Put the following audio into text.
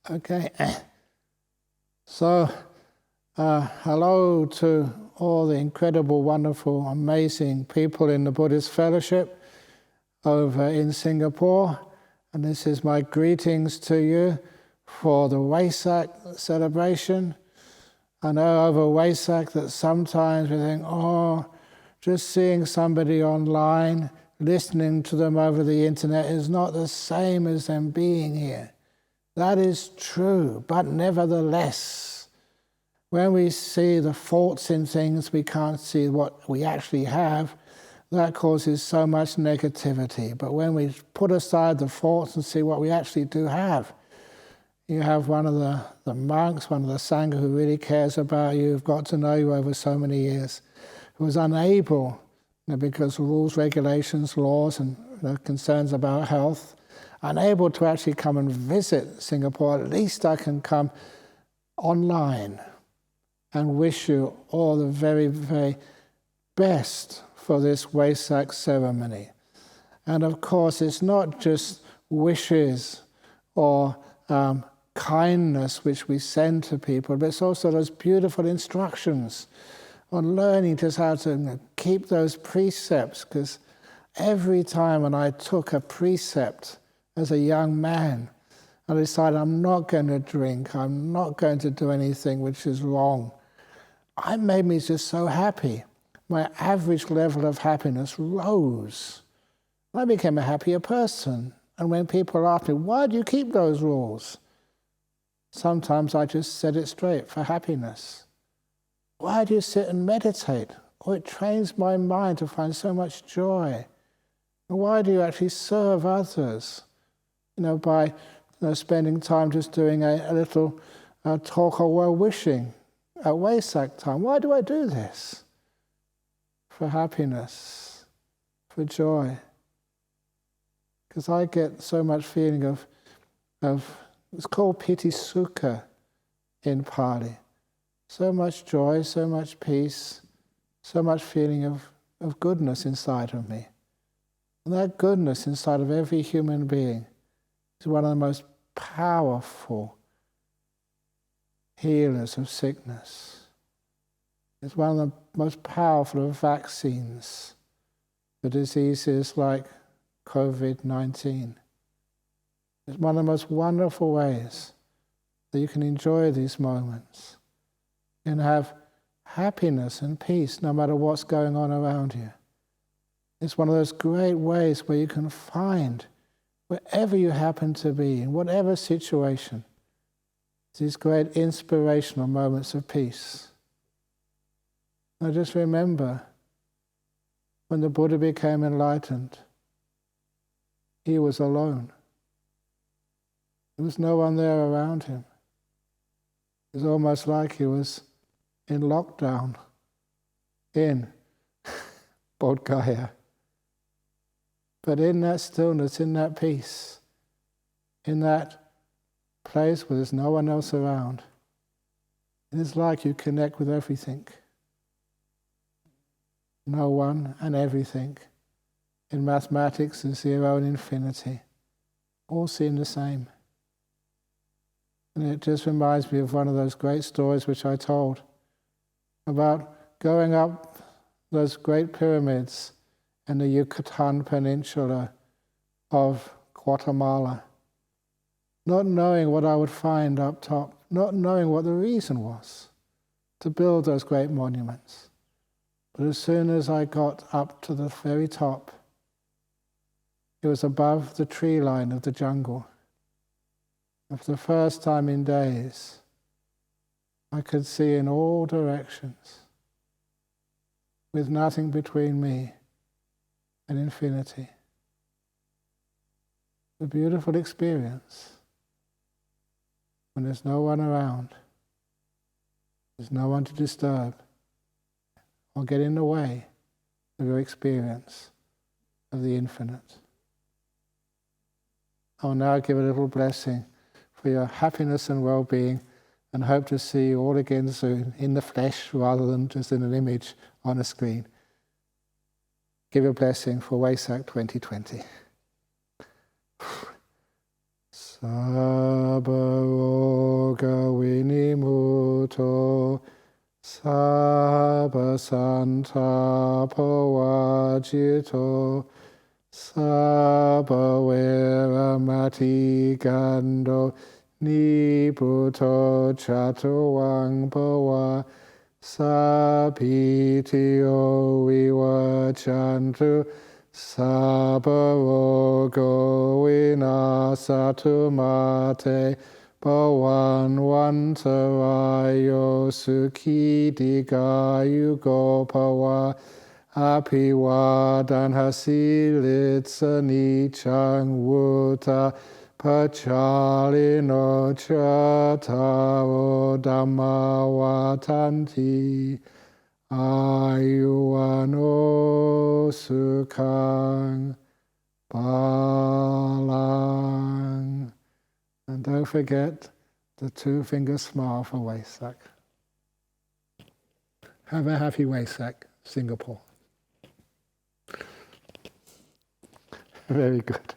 Okay, so hello to all the incredible, wonderful, amazing people in the Buddhist fellowship over in Singapore. And this is my greetings to you for the Vesak celebration. I know over Vesak that sometimes we think, oh, just seeing somebody online, listening to them over the internet is not the same as them being here. That is true, but nevertheless, when we see the faults in things, we can't see what we actually have. That causes so much negativity. But when we put aside the faults and see what we actually do have, you have one of the monks, one of the Sangha who really cares about you, who've got to know you over so many years, who was unable, because of rules, regulations, laws, and concerns about health, unable to actually come and visit Singapore. At least I can come online and wish you all the very, very best for this Vesak ceremony. And of course, it's not just wishes or kindness which we send to people, but it's also those beautiful instructions on learning just how to keep those precepts, because every time when I took a precept as a young man, I decided I'm not going to drink, I'm not going to do anything which is wrong. It made me just so happy. My average level of happiness rose. I became a happier person. And when people ask me, why do you keep those rules? Sometimes I just said it straight, for happiness. Why do you sit and meditate? Oh, it trains my mind to find so much joy. And why do you actually serve others? By spending time just doing a little talk or well-wishing at Vesak time. Why do I do this? For happiness, for joy. Because I get so much feeling of it's called piti sukha in Pali. So much joy, so much peace, so much feeling of goodness inside of me. And that goodness inside of every human being is one of the most powerful healers of sickness. It's one of the most powerful of vaccines for diseases like COVID-19. It's one of the most wonderful ways that you can enjoy these moments and have happiness and peace no matter what's going on around you. It's one of those great ways where you can find, wherever you happen to be, in whatever situation, these great inspirational moments of peace. I just remember when the Buddha became enlightened, he was alone. There was no one there around him. It was almost like he was in lockdown in Bodh Gaya. But in that stillness, in that peace, in that place where there's no one else around, it's like you connect with everything. No one and everything. In mathematics, there's zero and infinity. All seem the same. And it just reminds me of one of those great stories which I told about going up those great pyramids in the Yucatan Peninsula of Guatemala, not knowing what I would find up top, not knowing what the reason was to build those great monuments. But as soon as I got up to the very top, it was above the tree line of the jungle. And for the first time in days, I could see in all directions, with nothing between me and infinity. A beautiful experience when there's no one around, there's no one to disturb or get in the way of your experience of the infinite. I'll now give a little blessing for your happiness and well-being, and hope to see you all again soon, in the flesh rather than just in an image on a screen. Give a blessing for Vesak 2020. Sabaro santa pawajito sabavera mati gando niputo chatuwang pawa sapitio vivachantu sabavogo vinasatu mate Bhavan Vantarayo Sukhi Dikayugo Bhava Apivadan Hasilitsa Nichang Vuta Pachalino Chatavo Dhamma Vatanti Ayuano Sukhang Balang. And don't forget the 2-finger smile for Vesak. Have a happy Vesak, Singapore. Very good.